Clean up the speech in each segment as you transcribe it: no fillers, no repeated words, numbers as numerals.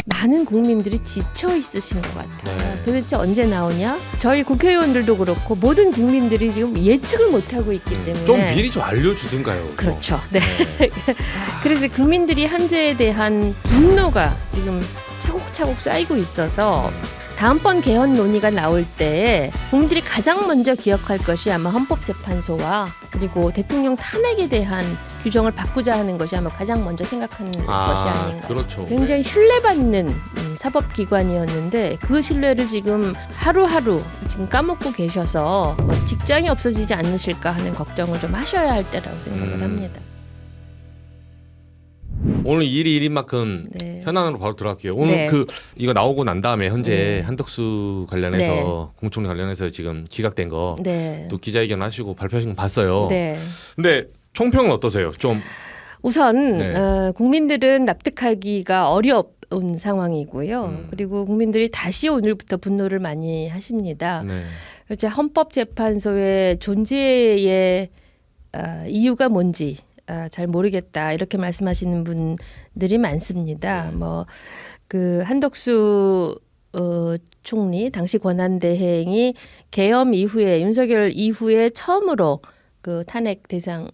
많은 국민들이 지쳐 있으신 것 같아요. 네. 도대체 언제 나오냐? 저희 국회의원들도 그렇고 모든 국민들이 지금 예측을 못하고 있기 때문에 좀 미리 좀 알려주든가요. 그렇죠. 네. 그래서 국민들이 한제에 대한 분노가 지금 차곡차곡 쌓이고 있어서 다음번 개헌 논의가 나올 때 국민들이 가장 먼저 기억할 것이 아마 헌법재판소와 그리고 대통령 탄핵에 대한 규정을 바꾸자 하는 것이 아마 가장 먼저 생각하는 것이 아닌가. 그렇죠. 굉장히 신뢰받는 사법기관이었는데 그 신뢰를 지금 하루하루 지금 까먹고 계셔서 뭐 직장이 없어지지 않으실까 하는 걱정을 좀 하셔야 할 때라고 생각을 합니다. 오늘 일이 일인 만큼 네. 현안으로 바로 들어갈게요. 오늘 네. 이거 나오고 난 다음에 현재 네. 한덕수 관련해서 공총리 관련해서 지금 기각된 거 또 네. 기자회견 하시고 발표하신 거 봤어요. 네. 근데 총평은 어떠세요? 좀 우선 네. 국민들은 납득하기가 어려운 상황이고요. 그리고 국민들이 다시 오늘부터 분노를 많이 하십니다. 네. 그래서 헌법재판소의 존재의 이유가 뭔지 잘 모르겠다 이렇게 말씀하시는 분들이 많습니다. 뭐 그 한덕수 총리 당시 권한대행이 계엄 이후에 윤석열 이후에 처음으로 그 탄핵 대상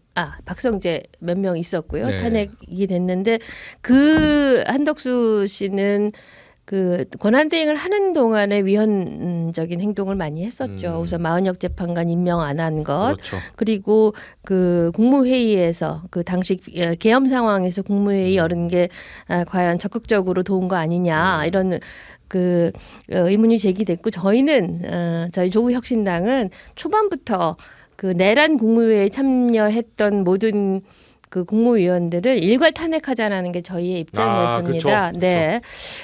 박성재 몇 명 있었고요. 네. 탄핵이 됐는데 그 한덕수 씨는 그 권한대행을 하는 동안에 위헌적인 행동을 많이 했었죠. 우선 마은혁 재판관 임명 안 한 것, 그렇죠. 그리고 그 국무회의에서 그 당시 계엄 상황에서 국무회의 열은 게 과연 적극적으로 도운 거 아니냐 이런 그 의문이 제기됐고 저희 조국혁신당은 초반부터 그 내란 국무회의에 참여했던 모든 그 국무위원들을 일괄 탄핵하자라는 게 저희의 입장이었습니다. 그쵸. 네,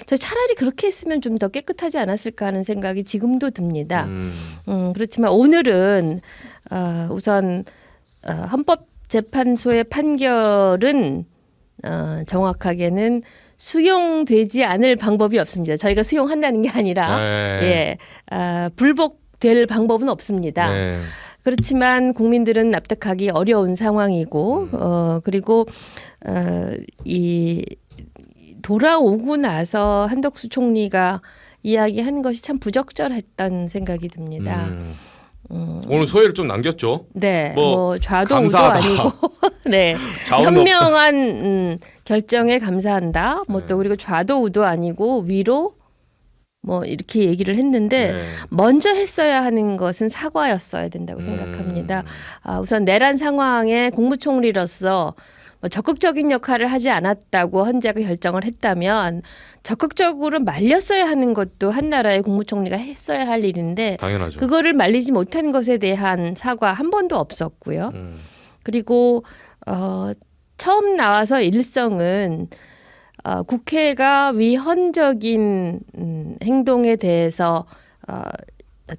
저 차라리 그렇게 했으면 좀 더 깨끗하지 않았을까 하는 생각이 지금도 듭니다. 그렇지만 오늘은 우선 헌법재판소의 판결은 정확하게는 수용되지 않을 방법이 없습니다. 저희가 수용한다는 게 아니라 네. 불복될 방법은 없습니다. 네. 그렇지만 국민들은 납득하기 어려운 상황이고 그리고 이 돌아오고 나서 한덕수 총리가 이야기한 것이 참 부적절했던 생각이 듭니다. 오늘 소회를 좀 남겼죠. 네, 뭐 뭐 좌도우도 감사하다. 아니고, 네, 현명한 결정에 감사한다. 뭐 또 그리고 좌도우도 아니고 위로. 뭐 이렇게 얘기를 했는데 네. 먼저 했어야 하는 것은 사과였어야 된다고 생각합니다. 우선 내란 상황에 국무총리로서 적극적인 역할을 하지 않았다고 헌재가 결정을 했다면 적극적으로 말렸어야 하는 것도 한 나라의 국무총리가 했어야 할 일인데 당연하죠. 그거를 말리지 못한 것에 대한 사과 한 번도 없었고요. 그리고 처음 나와서 일성은 국회가 위헌적인 행동에 대해서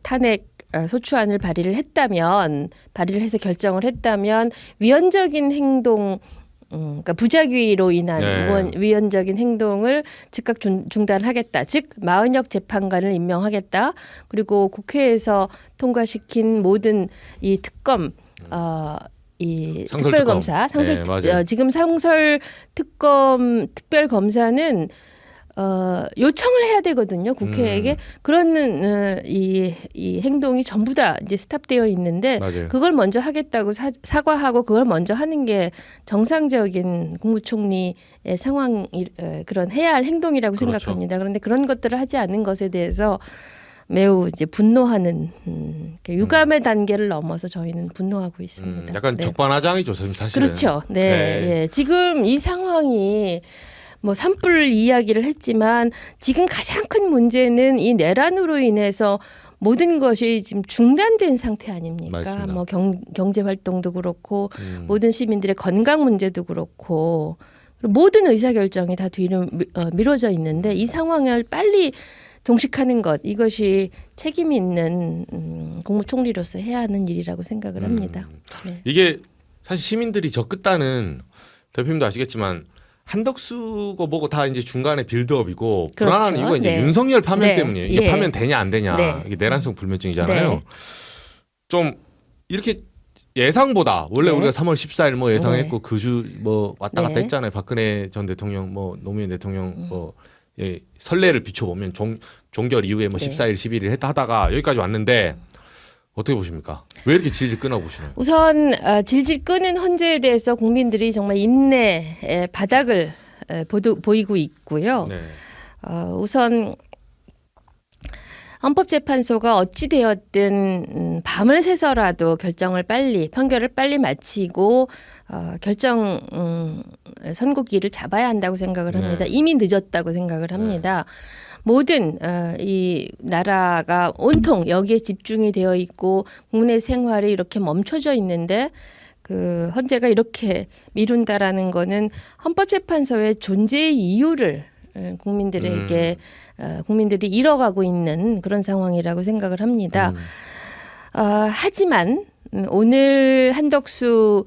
탄핵 소추안을 발의를 해서 결정을 했다면 위헌적인 행동 그러니까 부작위로 인한 위헌적인 행동을 즉각 중단하겠다. 즉 마은혁 재판관을 임명하겠다. 그리고 국회에서 통과시킨 모든 이 특검 이 특별검사 지금 상설 특검 특별검사는 요청을 해야 되거든요 국회에게. 그런 이 행동이 전부 다 이제 스탑되어 있는데 맞아요. 그걸 먼저 하겠다고 사과하고 그걸 먼저 하는 게 정상적인 국무총리의 상황 그런 해야 할 행동이라고 그렇죠. 생각합니다. 그런데 그런 것들을 하지 않는 것에 대해서 매우 이제 분노하는 유감의 단계를 넘어서 저희는 분노하고 있습니다. 약간 네. 적반하장이죠, 사실은. 그렇죠. 네. 예. 지금 이 상황이 뭐 산불 이야기를 했지만 지금 가장 큰 문제는 이 내란으로 인해서 모든 것이 지금 중단된 상태 아닙니까? 맞습니다. 뭐 경제 활동도 그렇고 모든 시민들의 건강 문제도 그렇고 모든 의사 결정이 다 뒤로 미뤄져 있는데 이 상황을 빨리 종식하는 것 이것이 책임 있는 국무총리로서 해야 하는 일이라고 생각을 합니다. 네. 이게 사실 시민들이 저 끝단은 대표님도 아시겠지만 한덕수 거 보고 다 이제 중간에 빌드업이고 그렇죠. 불안한 이유가 이제 네. 윤석열 파면 네. 때문이에요. 이게 예. 파면 되냐 안 되냐 네. 이게 내란성 불면증이잖아요. 네. 좀 이렇게 예상보다 원래 네. 우리가 3월 14일 뭐 예상했고 네. 그 주 뭐 왔다 갔다 네. 했잖아요. 박근혜 전 대통령 뭐 노무현 대통령 뭐 예, 선례를 비춰보면 종결 이후에 뭐 네. 14일, 11일 하다가 여기까지 왔는데 어떻게 보십니까? 왜 이렇게 질질 끊어 보시나요? 우선 질질 끄는 헌재에 대해서 국민들이 정말 인내의 바닥을 보이고 있고요. 네. 우선 헌법재판소가 어찌 되었든 밤을 새서라도 판결을 빨리 마치고 결정 선고기를 잡아야 한다고 생각을 합니다. 네. 이미 늦었다고 생각을 합니다. 모든 이 나라가 온통 여기에 집중이 되어 있고 국내 생활이 이렇게 멈춰져 있는데 그 헌재가 이렇게 미룬다라는 거는 헌법재판소의 존재의 이유를 국민들에게 국민들이 잃어가고 있는 그런 상황이라고 생각을 합니다. 하지만 오늘 한덕수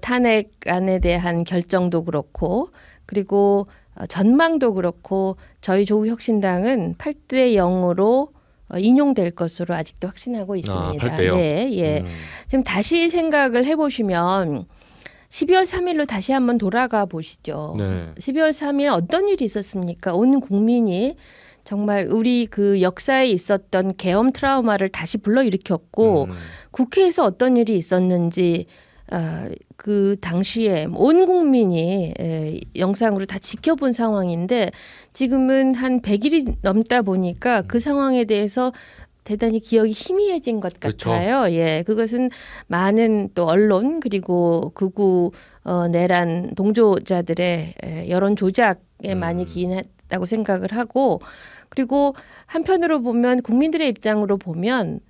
탄핵안에 대한 결정도 그렇고 그리고 전망도 그렇고 저희 조국혁신당은 8대 0으로 인용될 것으로 아직도 확신하고 있습니다. 8대 0. 네, 예. 지금 다시 생각을 해보시면 12월 3일로 다시 한번 돌아가 보시죠. 네. 12월 3일 어떤 일이 있었습니까? 온 국민이 정말 우리 그 역사에 있었던 계엄 트라우마를 다시 불러일으켰고 국회에서 어떤 일이 있었는지 그 당시에 온 국민이 영상으로 다 지켜본 상황인데 지금은 한 100일이 넘다 보니까 그 상황에 대해서 대단히 기억이 희미해진 것 그렇죠. 같아요. 예, 그것은 많은 또 언론 그리고 극우 내란 동조자들의 여론 조작에 많이 기인했다고 생각을 하고 그리고 한편으로 보면 국민들의 입장으로 보면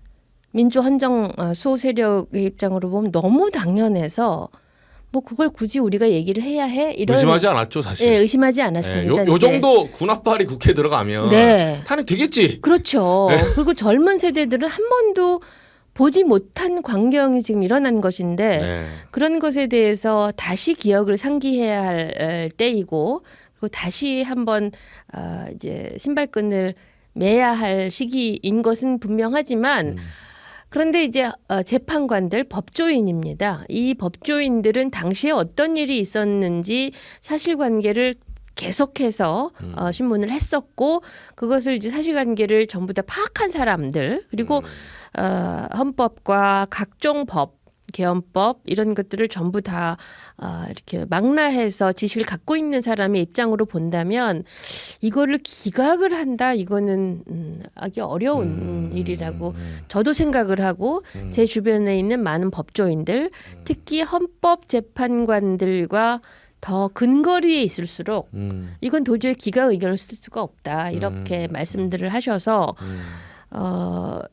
민주헌정 수호 세력의 입장으로 보면 너무 당연해서 뭐 그걸 굳이 우리가 얘기를 해야 해 이런 의심하지 않았죠 사실. 예, 의심하지 않았습니다. 요 정도 군합발이 국회에 들어가면 네. 탄핵 되겠지. 그렇죠. 그리고 젊은 세대들은 한 번도 보지 못한 광경이 지금 일어난 것인데 네. 그런 것에 대해서 다시 기억을 상기해야 할 때이고 그리고 다시 한번 이제 신발끈을 매야 할 시기인 것은 분명하지만 그런데 이제 재판관들 법조인입니다. 이 법조인들은 당시에 어떤 일이 있었는지 사실관계를 계속해서 신문을 했었고 그것을 이제 사실관계를 전부 다 파악한 사람들 그리고 헌법과 각종 법 계엄법 이런 것들을 전부 다 이렇게 망라해서 지식을 갖고 있는 사람의 입장으로 본다면 이거를 기각을 한다 이거는 아주 어려운 일이라고 저도 생각을 하고 제 주변에 있는 많은 법조인들 특히 헌법재판관들과 더 근거리에 있을수록 이건 도저히 기각 의견을 쓸 수가 없다 이렇게 말씀들을 하셔서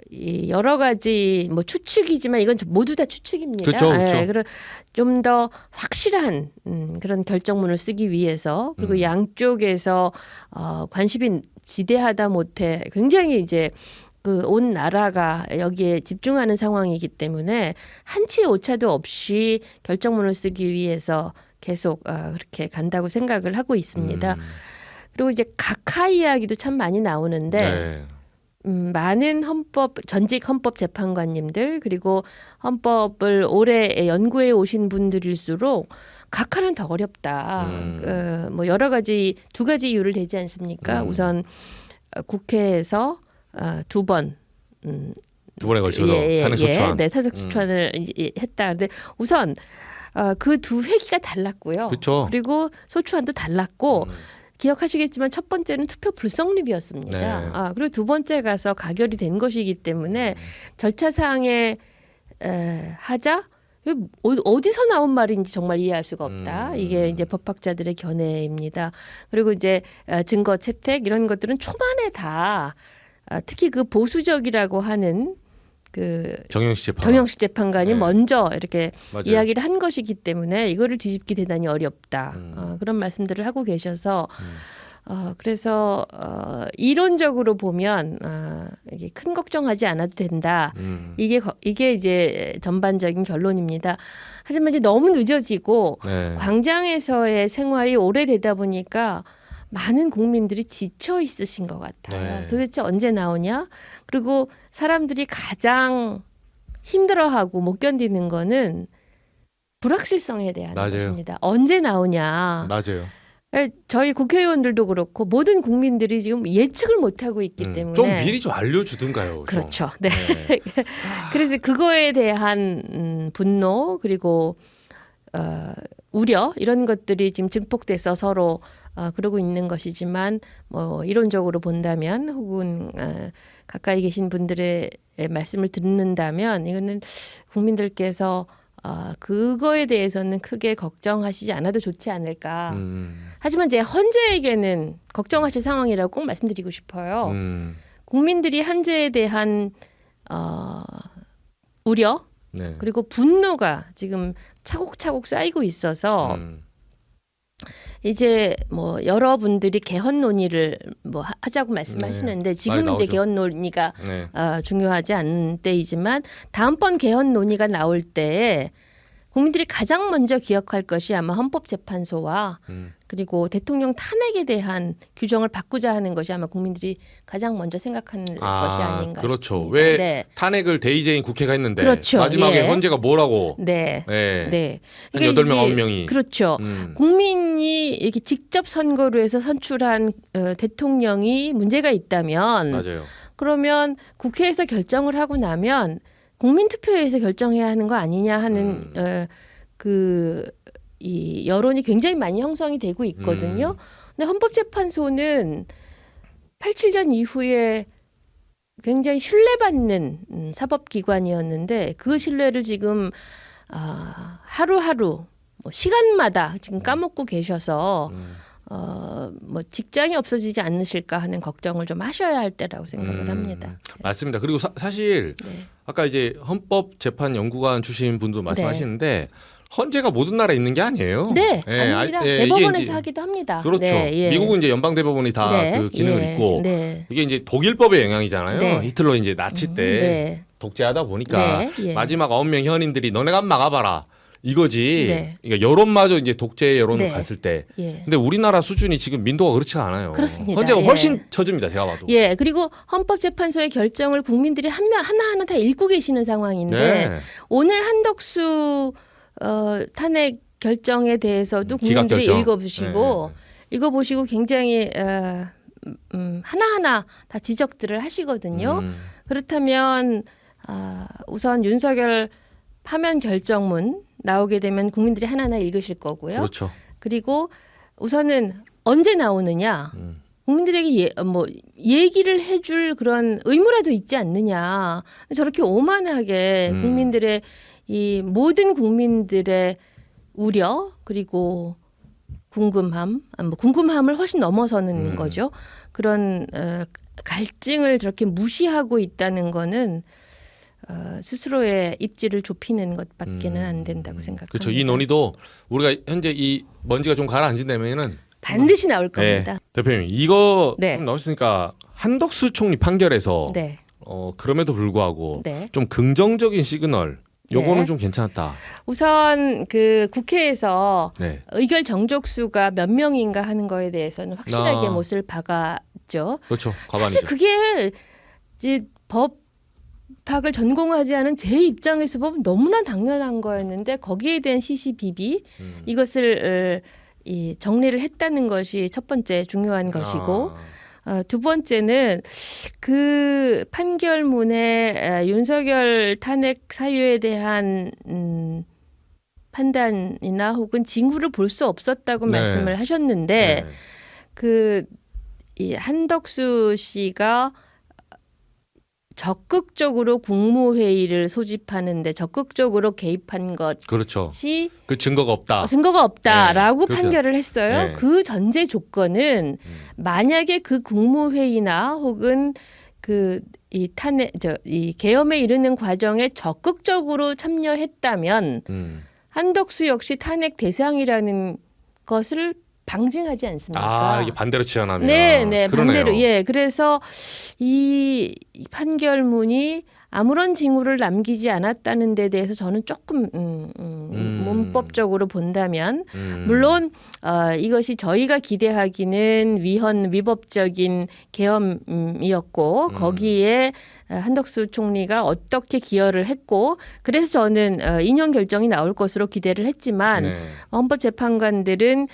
이 여러 가지 뭐 추측이지만 이건 모두 다 추측입니다. 그렇죠. 예, 좀 더 확실한 그런 결정문을 쓰기 위해서 그리고 양쪽에서 관심이 지대하다 못해 굉장히 이제 그 온 나라가 여기에 집중하는 상황이기 때문에 한치의 오차도 없이 결정문을 쓰기 위해서 계속 그렇게 간다고 생각을 하고 있습니다. 그리고 이제 각하 이야기도 참 많이 나오는데. 네. 많은 전직 헌법 재판관님들 그리고 헌법을 오래 연구해 오신 분들일수록 각하는 더 어렵다. 뭐 여러 가지 두 가지 이유를 대지 않습니까? 우선 국회에서 두 번에 걸쳐서 탄핵 소추안. 네, 탄핵 소추안을 했다. 근데 우선 그 두 회기가 달랐고요. 그렇죠. 그리고 소추안도 달랐고. 기억하시겠지만 첫 번째는 투표 불성립이었습니다. 네. 그리고 두 번째 가서 가결이 된 것이기 때문에 절차상에 하자 어디서 나온 말인지 정말 이해할 수가 없다. 이게 이제 법학자들의 견해입니다. 그리고 이제 증거 채택 이런 것들은 초반에 다 특히 그 보수적이라고 하는 그 정영식 재판관이 네. 먼저 이렇게 맞아요. 이야기를 한 것이기 때문에 이거를 뒤집기 대단히 어렵다. 그런 말씀들을 하고 계셔서 그래서 이론적으로 보면 이게 큰 걱정하지 않아도 된다. 이게 이제 전반적인 결론입니다. 하지만 이제 너무 늦어지고 네. 광장에서의 생활이 오래되다 보니까 많은 국민들이 지쳐 있으신 것 같아요. 네. 도대체 언제 나오냐? 그리고 사람들이 가장 힘들어하고 못 견디는 거는 불확실성에 대한 맞아요. 것입니다. 언제 나오냐? 맞아요. 저희 국회의원들도 그렇고 모든 국민들이 지금 예측을 못 하고 있기 때문에 좀 미리 좀 알려주든가요. 좀. 그렇죠. 네. 네. 그래서 그거에 대한 분노 그리고 우려 이런 것들이 지금 증폭돼서 서로 그러고 있는 것이지만 뭐 이론적으로 본다면 혹은 가까이 계신 분들의 말씀을 듣는다면 이거는 국민들께서 그거에 대해서는 크게 걱정하시지 않아도 좋지 않을까. 하지만 이제 헌재에게는 걱정하실 상황이라고 꼭 말씀드리고 싶어요. 국민들이 헌재에 대한 우려 네. 그리고 분노가 지금 차곡차곡 쌓이고 있어서 이제 뭐 여러분들이 개헌 논의를 뭐 하자고 말씀하시는데 지금 이제 나오죠. 개헌 논의가 네. 중요하지 않은 때이지만 다음번 개헌 논의가 나올 때에 국민들이 가장 먼저 기억할 것이 아마 헌법재판소와 그리고 대통령 탄핵에 대한 규정을 바꾸자 하는 것이 아마 국민들이 가장 먼저 생각하는 것이 아닌가 그렇죠. 싶습니다. 왜 네. 탄핵을 대의제인 국회가 했는데 그렇죠. 마지막에 예. 헌재가 뭐라고? 네. 네. 네. 한 그러니까 8명, 이게 9명이. 그렇죠. 국민이 이렇게 직접 선거로 해서 선출한 대통령이 문제가 있다면 맞아요. 그러면 국회에서 결정을 하고 나면 국민투표에서 결정해야 하는 거 아니냐 하는 이 여론이 굉장히 많이 형성이 되고 있거든요. 근데 헌법재판소는 87년 이후에 굉장히 신뢰받는 사법기관이었는데 그 신뢰를 지금 하루하루 뭐 시간마다 지금 까먹고 계셔서 뭐 직장이 없어지지 않으실까 하는 걱정을 좀 하셔야 할 때라고 생각을 합니다. 맞습니다. 그리고 사실 네. 아까 이제 헌법재판연구관 출신 분도 말씀하시는데 헌재가 모든 나라에 있는 게 아니에요. 네, 예, 아닙니다. 이게 대법원에서 이제 하기도 합니다. 그렇죠. 네, 예. 미국은 이제 연방대법원이 다 네, 그 기능을 예, 있고 네. 이게 이제 독일법의 영향이잖아요. 네. 히틀러 이제 나치 때 네. 독재하다 보니까 네, 예. 마지막 9명 현인들이 너네가 한번 막아봐라 이거지. 네. 그러니까 여론마저 이제 독재 여론을 네. 갔을 때. 예. 근데 우리나라 수준이 지금 민도가 그렇지가 않아요. 그렇습니다. 헌재가 예. 훨씬 처집니다. 제가 봐도. 예, 그리고 헌법재판소의 결정을 국민들이 하나하나 다 읽고 계시는 상황인데 네. 오늘 한덕수 탄핵 결정에 대해서도 국민들이 기각결정. 읽어보시고 읽어보시고 굉장히 하나하나 다 지적들을 하시거든요. 그렇다면 우선 윤석열 파면 결정문 나오게 되면 국민들이 하나하나 읽으실 거고요. 그렇죠. 그리고 우선은 언제 나오느냐. 국민들에게 얘기를 해줄 그런 의무라도 있지 않느냐. 저렇게 오만하게 국민들의 이 모든 국민들의 우려 그리고 궁금함을 훨씬 넘어서는 거죠. 그런 갈증을 저렇게 무시하고 있다는 거는 스스로의 입지를 좁히는 것밖에는 안 된다고 생각합니다. 그렇죠. 이 논의도 우리가 현재 이 먼지가 좀 가라앉은다면은 반드시 나올 겁니다. 네. 대표님 이거 네. 좀 나왔으니까 한덕수 총리 판결에서 네, 그럼에도 불구하고 네. 좀 긍정적인 시그널 요거는 네. 좀 괜찮다. 우선 그 국회에서 네. 의결 정족수가 몇 명인가 하는 거에 대해서는 확실하게 못을 박았죠. 그렇죠. 사실 과반이죠. 그게 이제 법학을 전공하지 않은 제 입장에서 보면 너무나 당연한 거였는데 거기에 대한 시시비비 이것을 이 정리를 했다는 것이 첫 번째 중요한 것이고 두 번째는 그 판결문에 윤석열 탄핵 사유에 대한 판단이나 혹은 징후를 볼 수 없었다고 네. 말씀을 하셨는데 그 이 한덕수 씨가 적극적으로 국무회의를 소집하는데 적극적으로 개입한 것이 그렇죠. 그 증거가 없다. 증거가 없다라고 네, 그렇죠. 판결을 했어요. 네. 그 전제 조건은 만약에 그 국무회의나 혹은 이 계엄에 이르는 과정에 적극적으로 참여했다면 한덕수 역시 탄핵 대상이라는 것을 방증하지 않습니까? 이게 반대로 치환하면. 네, 그러네요. 반대로. 예. 그래서 이 판결문이 아무런 징후를 남기지 않았다는 데 대해서 저는 조금 문법적으로 본다면 물론 이것이 저희가 기대하기는 위법적인 계엄이었고 거기에 한덕수 총리가 어떻게 기여를 했고 그래서 저는 인용 결정이 나올 것으로 기대를 했지만 네. 헌법재판관들은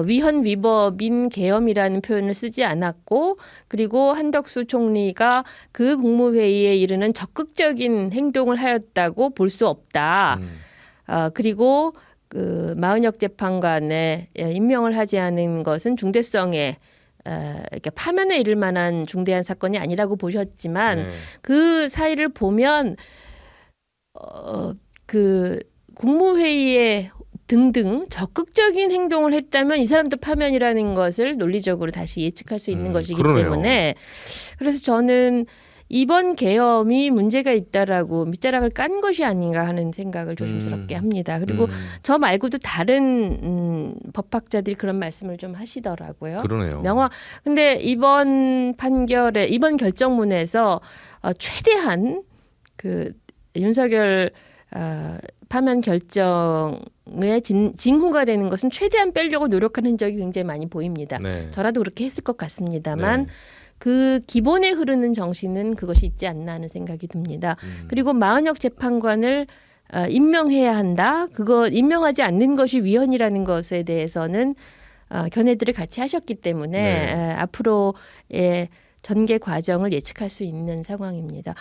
위헌위법인 계엄이라는 표현을 쓰지 않았고 그리고 한덕수 총리가 그 국무회의에 이르는 적극적인 행동을 하였다고 볼 수 없다. 그리고 그 마은혁 재판관에 임명을 하지 않은 것은 중대성에 이렇게 파면에 이를 만한 중대한 사건이 아니라고 보셨지만 네. 그 사이를 보면 그 국무회의에 등등 적극적인 행동을 했다면 이 사람도 파면이라는 것을 논리적으로 다시 예측할 수 있는 것이기 그러네요. 때문에 그래서 저는 이번 계엄이 문제가 있다라고 밑자락을 깐 것이 아닌가 하는 생각을 조심스럽게 합니다. 그리고 저 말고도 다른 법학자들이 그런 말씀을 좀 하시더라고요. 그러네요. 근데 이번 판결에 이번 결정문에서 최대한 그 윤석열 파면 결정의 징후가 되는 것은 최대한 빼려고 노력하는 흔적이 굉장히 많이 보입니다. 네. 저라도 그렇게 했을 것 같습니다만 네. 그 기본에 흐르는 정신은 그것이 있지 않나 하는 생각이 듭니다. 그리고 마은혁 재판관을 임명해야 한다. 그거 임명하지 않는 것이 위헌이라는 것에 대해서는 견해들을 같이 하셨기 때문에 네. 앞으로의 전개 과정을 예측할 수 있는 상황입니다.